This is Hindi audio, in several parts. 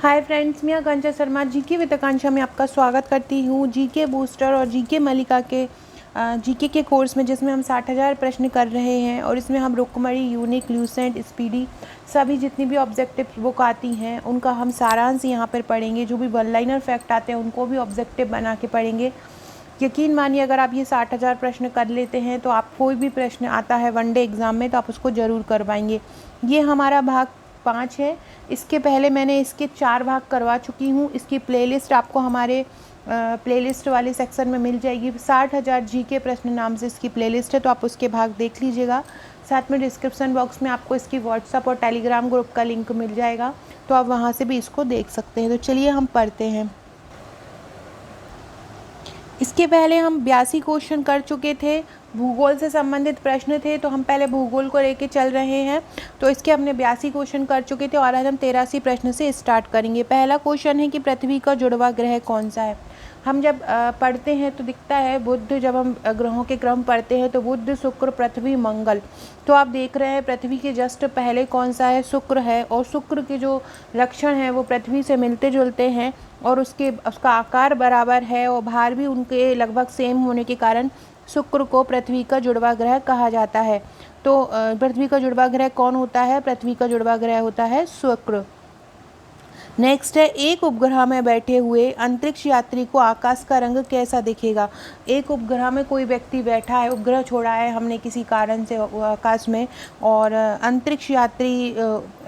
हाय फ्रेंड्स, मैं आकांक्षा शर्मा जीके विद आकांक्षा में आपका स्वागत करती हूँ। जीके बूस्टर और जीके मलिका के जीके के कोर्स में, जिसमें हम 60,000 प्रश्न कर रहे हैं और इसमें हम रुक्मणी, यूनिक, ल्यूसेंट, स्पीडी सभी जितनी भी ऑब्जेक्टिव बुक आती हैं उनका हम सारांश यहाँ पर पढ़ेंगे। जो भी वन लाइनर फैक्ट आते हैं उनको भी ऑब्जेक्टिव बना के पढ़ेंगे। यकीन मानिए, अगर आप ये 60,000 प्रश्न कर लेते हैं तो आप कोई भी प्रश्न आता है वनडे एग्ज़ाम में तो आप उसको ज़रूर कर पाएंगे। ये हमारा भाग 5 है। इसके पहले मैंने इसके 4 भाग करवा चुकी हूँ। इसकी प्लेलिस्ट आपको हमारे प्लेलिस्ट वाले सेक्शन में मिल जाएगी। 60,000 जीके प्रश्न नाम से इसकी प्लेलिस्ट है, तो आप उसके भाग देख लीजिएगा। साथ में डिस्क्रिप्शन बॉक्स में आपको इसकी व्हाट्सअप और टेलीग्राम ग्रुप का लिंक मिल जाएगा, तो आप वहाँ से भी इसको देख सकते हैं। तो चलिए हम पढ़ते हैं। इसके पहले हम 82 क्वेश्चन कर चुके थे। भूगोल से संबंधित प्रश्न थे, तो हम पहले भूगोल को लेके चल रहे हैं। तो इसके हमने 82 क्वेश्चन कर चुके थे और आज हम 83 प्रश्न से स्टार्ट करेंगे। पहला क्वेश्चन है कि पृथ्वी का जुड़वा ग्रह कौन सा है। हम जब पढ़ते हैं तो दिखता है बुध, जब हम ग्रहों के क्रम पढ़ते हैं तो बुध, शुक्र, पृथ्वी, मंगल। तो आप देख रहे हैं पृथ्वी के जस्ट पहले कौन सा है, शुक्र है। और शुक्र के जो लक्षण हैं वो पृथ्वी से मिलते जुलते हैं और उसका आकार बराबर है और भार भी उनके लगभग सेम होने के कारण शुक्र को पृथ्वी का जुड़वा ग्रह कहा जाता है। तो पृथ्वी का जुड़वा ग्रह कौन होता है? पृथ्वी का जुड़वा ग्रह होता है शुक्र। नेक्स्ट है, एक उपग्रह में बैठे हुए अंतरिक्ष यात्री को आकाश का रंग कैसा दिखेगा। एक उपग्रह में कोई व्यक्ति बैठा है, उपग्रह छोड़ा है हमने किसी कारण से आकाश में, और अंतरिक्ष यात्री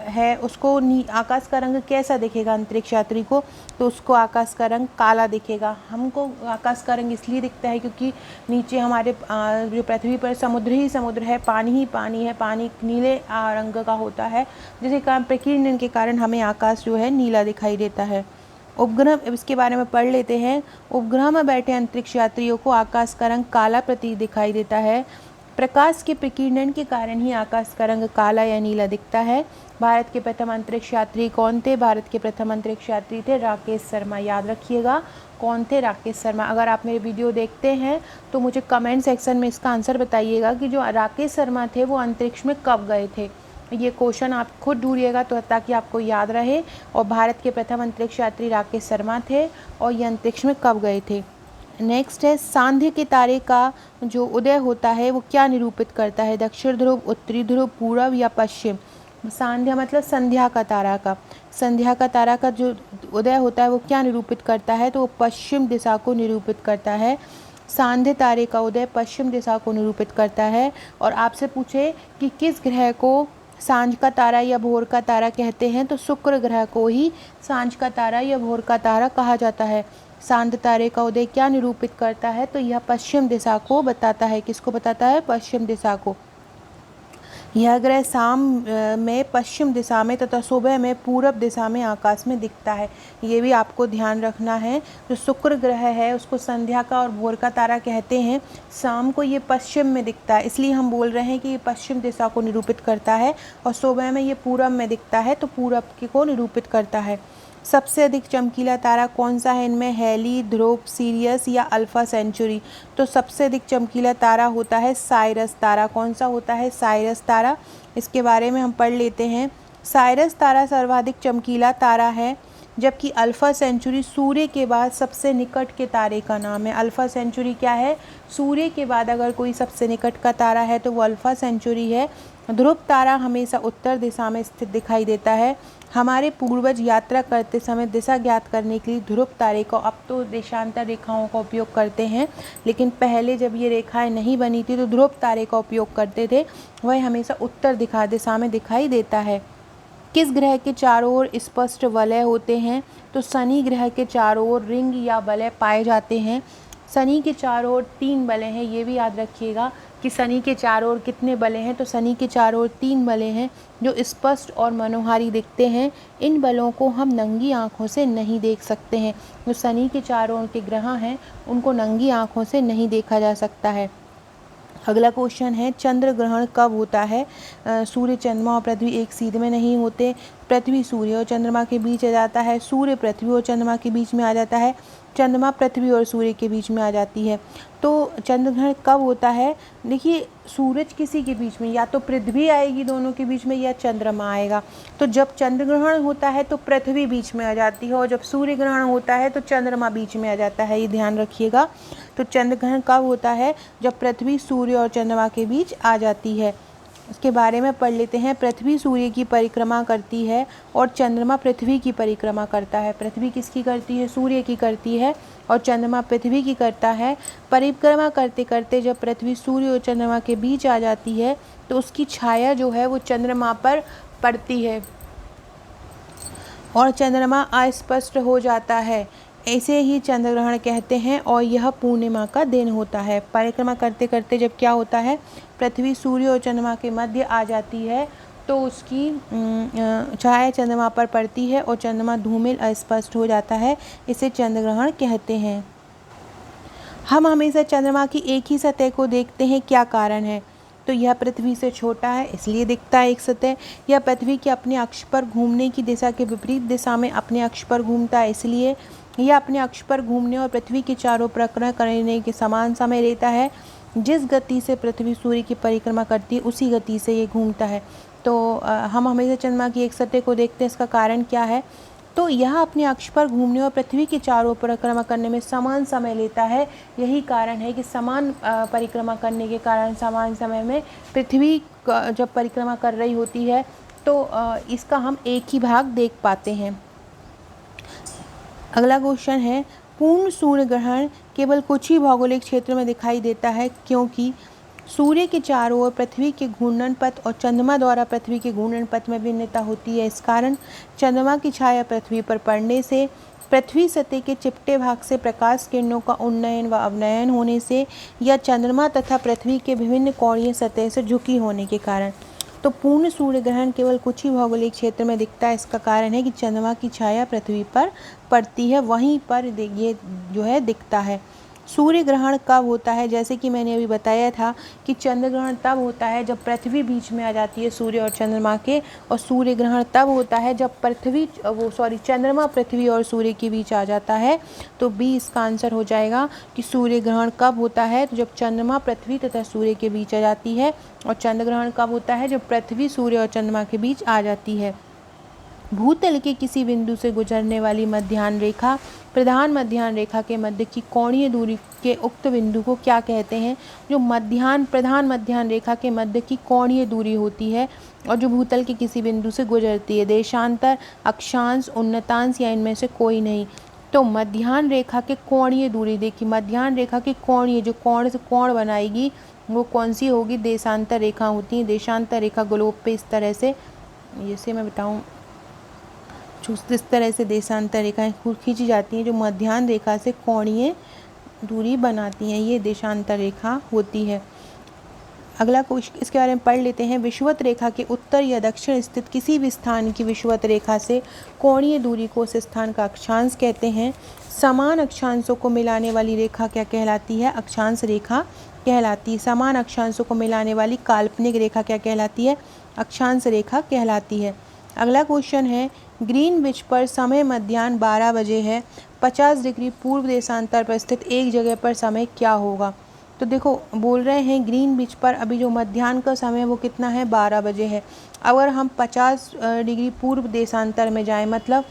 है, उसको आकाश का रंग कैसा दिखेगा अंतरिक्ष यात्री को? तो उसको आकाश का रंग काला दिखेगा। हमको आकाश का रंग इसलिए दिखता है क्योंकि नीचे हमारे जो पृथ्वी पर समुद्र ही समुद्र है, पानी ही पानी है, पानी नीले रंग का होता है, जिसके कारण प्रकीर्णन के कारण हमें आकाश जो है नीला दिखाई देता है। उपग्रह, इसके बारे में पढ़ लेते हैं। उपग्रह में बैठे अंतरिक्ष यात्रियों को आकाश का रंग काला प्रतीत दिखाई देता है। प्रकाश के प्रकीर्णन के कारण ही आकाश का रंग काला या नीला दिखता है। भारत के प्रथम अंतरिक्ष यात्री कौन थे? भारत के प्रथम अंतरिक्ष यात्री थे राकेश शर्मा। याद रखिएगा कौन थे? राकेश शर्मा। अगर आप मेरे वीडियो देखते हैं तो मुझे कमेंट सेक्शन में इसका आंसर बताइएगा कि जो राकेश शर्मा थे वो अंतरिक्ष में कब गए थे। ये क्वेश्चन आप खुद ढूंढिएगा तो ताकि आपको याद रहे। और भारत के प्रथम अंतरिक्ष यात्री राकेश शर्मा थे और ये अंतरिक्ष में कब गए थे। नेक्स्ट है, सांध्य के तारे का जो उदय होता है वो क्या निरूपित करता है? दक्षिण ध्रुव, उत्तरी ध्रुव, पूर्व या पश्चिम। सांध्य मतलब संध्या का तारा का। संध्या का तारा का जो उदय होता है वो क्या निरूपित करता है? तो वो पश्चिम दिशा को निरूपित करता है। सांध्य तारे का उदय पश्चिम दिशा को निरूपित करता है। और आपसे पूछे कि किस ग्रह को सांझ का तारा या भोर का तारा कहते हैं, तो शुक्र ग्रह को ही सांझ का तारा या भोर का तारा कहा जाता है। सांध्य तारे का उदय क्या निरूपित करता है? तो यह पश्चिम दिशा को बताता है। किसको बताता है? पश्चिम दिशा को। यह ग्रह शाम में पश्चिम दिशा में तथा सुबह में पूरब दिशा में आकाश में दिखता है। ये भी आपको ध्यान रखना है। जो शुक्र ग्रह है उसको संध्या का और भोर का तारा कहते हैं। शाम को ये पश्चिम में दिखता है, इसलिए हम बोल रहे हैं कि ये पश्चिम दिशा को निरूपित करता है। और सुबह में ये पूरब में दिखता है, तो पूरब को निरूपित करता है। सबसे अधिक चमकीला तारा कौन सा है इनमें? हैली, ध्रुव, सीरियस या अल्फा सेंचुरी। तो सबसे अधिक चमकीला तारा होता है साइरस तारा। कौन सा होता है? साइरस तारा। इसके बारे में हम पढ़ लेते हैं। साइरस तारा सर्वाधिक चमकीला तारा है, जबकि अल्फा सेंचुरी सूर्य के बाद सबसे निकट के तारे का नाम है। अल्फा सेंचुरी क्या है? सूर्य के बाद अगर कोई सबसे निकट का तारा है तो वो अल्फा सेंचुरी है। ध्रुव तारा हमेशा उत्तर दिशा में स्थित दिखाई देता है। हमारे पूर्वज यात्रा करते समय दिशा ज्ञात करने के लिए ध्रुव तारे को, अब तो देशांतर रेखाओं का उपयोग करते हैं, लेकिन पहले जब ये रेखाएं नहीं बनी थी तो ध्रुव तारे का उपयोग करते थे। वह हमेशा उत्तर दिशा में दिखाई देता है। किस ग्रह के चारों ओर स्पष्ट वलय होते हैं? तो शनि ग्रह के चारों ओर रिंग या वलय पाए जाते हैं। शनि के चारों ओर 3 वलय हैं। ये भी याद रखिएगा कि शनि के चारों ओर कितने वलय हैं। तो शनि के चारों ओर 3 वलय हैं जो स्पष्ट और मनोहारी दिखते हैं। इन बलों को हम नंगी आँखों से नहीं देख सकते हैं। जो शनि के चारों ओर के ग्रह हैं उनको नंगी आँखों से नहीं देखा जा सकता है। अगला क्वेश्चन है, चंद्र ग्रहण कब होता है? सूर्य, चंद्रमा और पृथ्वी एक सीध में नहीं होते। पृथ्वी सूर्य और चंद्रमा के बीच आ जाता है। सूर्य पृथ्वी और चंद्रमा के बीच में आ जाता है। चंद्रमा पृथ्वी और सूर्य के बीच में आ जाती है। तो चंद्र ग्रहण कब होता है? देखिए, सूरज किसी के बीच में, या तो पृथ्वी आएगी दोनों के बीच में, या चंद्रमा आएगा। तो जब चंद्र ग्रहण होता है तो पृथ्वी बीच में आ जाती है, और जब सूर्य ग्रहण होता है तो चंद्रमा बीच में आ जाता है, ये ध्यान रखिएगा। तो चंद्र ग्रहण कब होता है? जब पृथ्वी सूर्य और चंद्रमा के बीच आ जाती है। इसके बारे में पढ़ लेते हैं। पृथ्वी सूर्य की परिक्रमा करती है और चंद्रमा पृथ्वी की परिक्रमा करता है। पृथ्वी किसकी करती है? सूर्य की करती है, और चंद्रमा पृथ्वी की करता है। परिक्रमा करते करते जब पृथ्वी सूर्य और चंद्रमा के बीच आ जाती है तो उसकी छाया जो है वो चंद्रमा पर पड़ती है और चंद्रमा अस्पष्ट हो जाता है। ऐसे ही चंद्र ग्रहण कहते हैं, और यह पूर्णिमा का दिन होता है। परिक्रमा करते करते जब क्या होता है, पृथ्वी सूर्य और चंद्रमा के मध्य आ जाती है तो उसकी छाया चंद्रमा पर पड़ती है और चंद्रमा धूमिल अस्पष्ट हो जाता है। इसे चंद्र ग्रहण कहते हैं। हम हमेशा चंद्रमा की एक ही सतह को देखते हैं, क्या कारण है? तो यह पृथ्वी से छोटा है इसलिए दिखता है एक सतह। यह पृथ्वी के अपने अक्ष पर घूमने की दिशा के विपरीत दिशा में अपने अक्ष पर घूमता है, इसलिए यह अपने अक्ष पर घूमने और पृथ्वी के चारों परिक्रमा करने के समान समय लेता है। जिस गति से पृथ्वी सूर्य की परिक्रमा करती है उसी गति से ये घूमता है। तो हम हमेशा चंद्रमा की एक सतह को देखते हैं, इसका कारण क्या है? तो यह अपने अक्ष पर घूमने और पृथ्वी के चारों परिक्रमा करने में समान समय लेता है। यही कारण है कि समान परिक्रमा करने के कारण समान समय में पृथ्वी जब परिक्रमा कर रही होती है तो इसका हम एक ही भाग देख पाते हैं। अगला क्वेश्चन है, पूर्ण सूर्य ग्रहण केवल कुछ ही भौगोलिक क्षेत्र में दिखाई देता है, क्योंकि सूर्य के चारों ओर पृथ्वी के घूर्णन पथ और चंद्रमा द्वारा पृथ्वी के घूर्णन पथ में भिन्नता होती है। इस कारण चंद्रमा की छाया पृथ्वी पर पड़ने से, पृथ्वी सतह के चिपटे भाग से प्रकाश किरणों का उन्नयन व अवनयन होने से, या चंद्रमा तथा पृथ्वी के विभिन्न कोणीय सतह से झुकी होने के कारण। तो पूर्ण सूर्य ग्रहण केवल कुछ ही भौगोलिक क्षेत्र में दिखता है। इसका कारण है कि चंद्रमा की छाया पृथ्वी पर पड़ती है, वहीं पर ये जो है दिखता है। सूर्य ग्रहण कब होता है? जैसे कि मैंने अभी बताया था कि चंद्र ग्रहण तब होता है जब पृथ्वी बीच में आ जाती है सूर्य और चंद्रमा के, और सूर्य ग्रहण तब होता है जब चंद्रमा पृथ्वी और सूर्य के बीच आ जाता है। तो बी इसका आंसर हो जाएगा कि सूर्य ग्रहण कब होता है? तो जब चंद्रमा पृथ्वी तथा सूर्य के बीच आ जाती है। और चंद्र ग्रहण कब होता है? जब पृथ्वी सूर्य और चंद्रमा के बीच आ जाती है। भूतल के किसी बिंदु से गुजरने वाली मध्याह्न रेखा प्रधान मध्याह्न रेखा के मध्य की कोणीय दूरी के उक्त बिंदु को क्या कहते हैं? जो प्रधान मध्याह्न रेखा के मध्य की कोणीय दूरी होती है और जो भूतल के किसी बिंदु से गुजरती है। देशांतर, अक्षांश, उन्नतांश या इनमें से कोई नहीं। तो मध्याह्न रेखा के कोणीय दूरी, देखिए मध्याह्न रेखा की कोणीय, जो कोण से कोण बनाएगी वो कौन सी होगी? देशांतर रेखा होती है। देशांतर रेखा ग्लोब पे इस तरह से, जैसे मैं बताऊँ, इस तरह से देशांतर रेखाएं खींची जाती हैं जो मध्याह्न रेखा से कोणीय दूरी बनाती हैं, ये देशांतर रेखा होती है। अगला क्वेश्चन इसके बारे में पढ़ लेते हैं। विषुवत रेखा के उत्तर या दक्षिण स्थित किसी भी स्थान की विषुवत रेखा से कोणीय दूरी को उस स्थान का अक्षांश कहते हैं। समान अक्षांशों को मिलाने वाली रेखा क्या कहलाती है? अक्षांश रेखा कहलाती है। समान अक्षांशों को मिलाने वाली काल्पनिक रेखा क्या कहलाती है? अक्षांश रेखा कहलाती है। अगला क्वेश्चन है, ग्रीनविच पर समय मध्याह्न 12 बजे है। 50 डिग्री पूर्व देशांतर पर स्थित एक जगह पर समय क्या होगा? तो देखो बोल रहे हैं ग्रीनविच पर अभी जो मध्याह्न का समय वो कितना है? 12 बजे है। अगर हम 50 डिग्री पूर्व देशांतर में जाएं, मतलब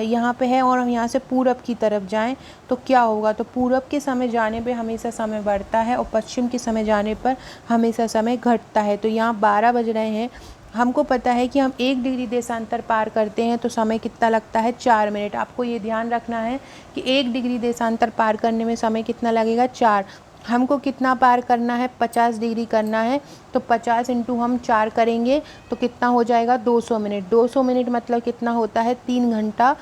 यहाँ पे है और हम यहाँ से पूरब की तरफ जाएं तो क्या होगा? तो पूरब के समय जाने पे हमेशा समय बढ़ता है और पश्चिम के समय जाने पर हमेशा समय घटता है। तो यहाँ 12 बज रहे हैं। हमको पता है कि हम 1 डिग्री देशांतर पार करते हैं तो समय कितना लगता है? 4 मिनट। आपको ये ध्यान रखना है कि 1 डिग्री देशांतर पार करने में समय कितना लगेगा? 4। हमको कितना पार करना है? 50 डिग्री करना है, तो 50 इंटू हम 4 करेंगे तो कितना हो जाएगा? 200 मिनट। 200 मिनट मतलब कितना होता है? 3 घंटा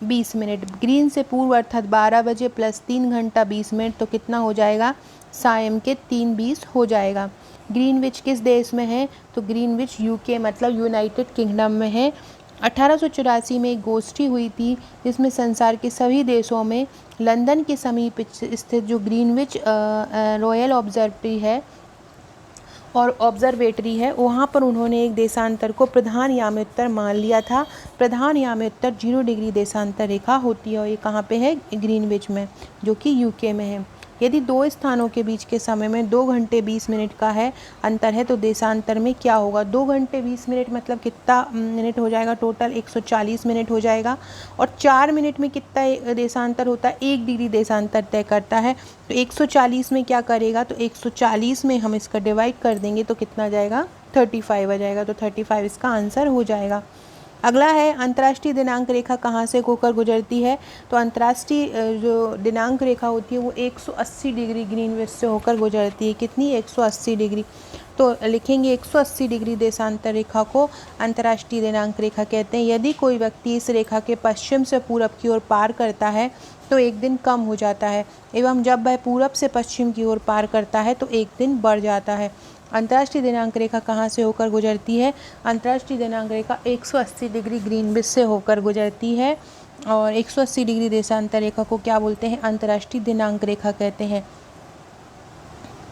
20 मिनट। ग्रीन से पूर्व अर्थात 12 बजे प्लस 3 घंटा 20 मिनट तो कितना हो जाएगा? सायं के 3:20 हो जाएगा। ग्रीनविच किस देश में है? तो ग्रीनविच यूके मतलब यूनाइटेड किंगडम में है। 1884 में एक गोष्ठी हुई थी जिसमें संसार के सभी देशों में लंदन के समीप स्थित जो ग्रीनविच रॉयल ऑब्जर्वेटरी है वहाँ पर उन्होंने एक देशांतर को प्रधान याम्योत्तर मान लिया था। प्रधान याम्योत्तर 0 डिग्री देशांतर रेखा होती है और ये कहाँ पे है? ग्रीनविच में, जो कि यूके में है। यदि दो स्थानों के बीच के समय में 2 घंटे 20 मिनट का है अंतर है तो देशांतर में क्या होगा। 2 घंटे 20 मिनट मतलब कितना मिनट हो जाएगा, टोटल 140 मिनट हो जाएगा। और 4 मिनट में कितना देशांतर होता है, 1 डिग्री देशांतर तय करता है। तो 140 में क्या करेगा, तो 140 में हम इसका डिवाइड कर देंगे तो कितना जाएगा, 35 आ जाएगा। तो 35 इसका आंसर हो जाएगा। अगला है अंतर्राष्ट्रीय दिनांक रेखा कहाँ से होकर गुजरती है। तो अंतर्राष्ट्रीय जो दिनांक रेखा होती है वो 180 डिग्री ग्रीनविच से होकर गुजरती है। कितनी, 180 डिग्री। तो लिखेंगे 180 डिग्री देशांतर रेखा को अंतर्राष्ट्रीय दिनांक रेखा कहते हैं। यदि कोई व्यक्ति इस रेखा के पश्चिम से पूरब की ओर पार करता है तो एक दिन कम हो जाता है, एवं जब वह पूरब से पश्चिम की ओर पार करता है तो एक दिन बढ़ जाता है। अंतर्राष्ट्रीय दिनांक रेखा कहाँ से होकर गुजरती है। अंतर्राष्ट्रीय दिनांक रेखा 180 डिग्री ग्रीनविच से होकर गुजरती है। और 180 डिग्री देशांतर रेखा को क्या बोलते हैं, अंतर्राष्ट्रीय दिनांक रेखा कहते हैं।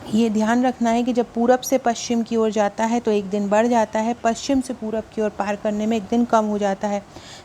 ये ध्यान रखना है कि जब पूरब से पश्चिम की ओर जाता है तो एक दिन बढ़ जाता है, पश्चिम से पूरब की ओर पार करने में एक दिन कम हो जाता है।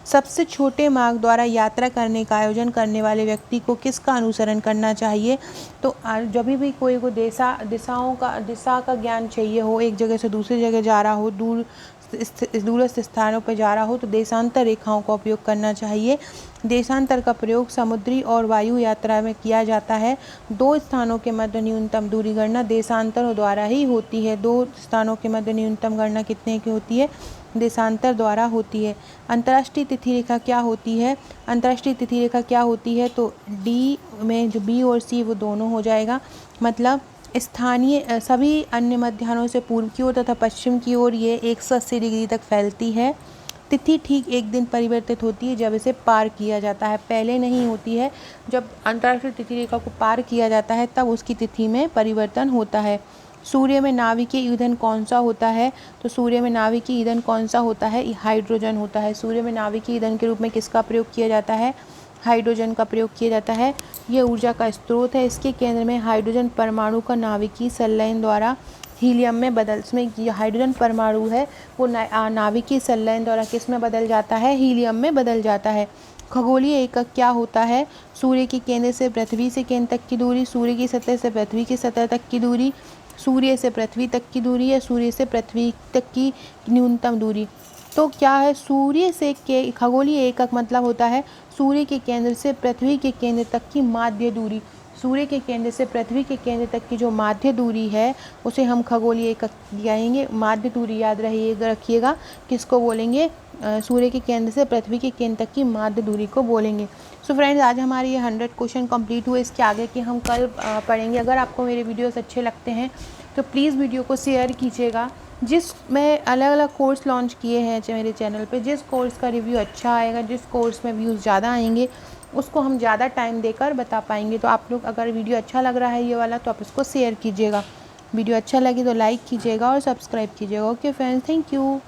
सबसे छोटे मार्ग द्वारा यात्रा करने का आयोजन करने वाले व्यक्ति को किसका अनुसरण करना चाहिए। तो जब भी कोई को दिशा का ज्ञान चाहिए हो, एक जगह से दूसरी जगह जा रहा हो, दूरस्थ स्थानों पर जा रहा हो तो देशांतर रेखाओं का उपयोग करना चाहिए। देशांतर का प्रयोग समुद्री और वायु यात्रा में किया जाता है। दो स्थानों के मध्य न्यूनतम दूरी गणना देशांतरों द्वारा ही होती है। दो स्थानों के मध्य न्यूनतम गणना कितने की होती है, देशांतर द्वारा होती है। अंतर्राष्ट्रीय तिथि रेखा क्या होती है। अंतर्राष्ट्रीय तिथि रेखा क्या होती है, तो डी में जो बी और सी वो दोनों हो जाएगा। मतलब स्थानीय सभी अन्य मध्याह्नों से पूर्व की ओर तथा पश्चिम की ओर ये 180 डिग्री तक फैलती है। तिथि ठीक एक दिन परिवर्तित होती है जब इसे पार किया जाता है, पहले नहीं होती है। जब अंतर्राष्ट्रीय तिथि रेखा को पार किया जाता है तब उसकी तिथि में परिवर्तन होता है। सूर्य में नाभिकीय ईंधन कौन सा होता है। तो सूर्य में नाभिकीय ईंधन कौन सा होता है, हाइड्रोजन होता है। सूर्य में नाभिकीय ईंधन के रूप में किसका प्रयोग किया जाता है, हाइड्रोजन का प्रयोग किया जाता है। यह ऊर्जा का स्रोत है। इसके केंद्र में हाइड्रोजन परमाणु का नाभिकीय संलयन द्वारा हीलियम में बदल, इसमें ये हाइड्रोजन परमाणु है वो नाभिकीय संलयन द्वारा किस में बदल जाता है, हीलियम में बदल जाता है। खगोलीय एकक क्या होता है। सूर्य के केंद्र से पृथ्वी से केंद्र तक की दूरी, सूर्य की सतह से पृथ्वी की सतह तक की दूरी, सूर्य से पृथ्वी तक की दूरी या सूर्य से पृथ्वी तक की न्यूनतम दूरी। तो क्या है, सूर्य से के खगोलीय एकक मतलब होता है सूर्य के केंद्र से पृथ्वी के केंद्र तक की माध्य दूरी। सूर्य के केंद्र से पृथ्वी के केंद्र तक की जो माध्य दूरी है उसे हम खगोलीय एकक कहेंगे। माध्य दूरी याद रखिएगा, किसको बोलेंगे, सूर्य के केंद्र से पृथ्वी के केंद्र तक की माध्य दूरी को बोलेंगे। सो फ्रेंड्स, आज हमारे ये 100 क्वेश्चन कंप्लीट हुए। इसके आगे के हम कल पढ़ेंगे। अगर आपको मेरे वीडियोस अच्छे लगते हैं तो प्लीज़ वीडियो को शेयर कीजिएगा। जिस मैं अलग अलग कोर्स लॉन्च किए हैं मेरे चैनल पे, जिस कोर्स का रिव्यू अच्छा आएगा, जिस कोर्स में व्यूज़ ज़्यादा आएंगे उसको हम ज़्यादा टाइम देकर बता पाएंगे। तो आप लोग अगर वीडियो अच्छा लग रहा है ये वाला तो आप इसको शेयर कीजिएगा। वीडियो अच्छा लगे तो लाइक कीजिएगा और सब्सक्राइब कीजिएगा। Okay friends, thank you.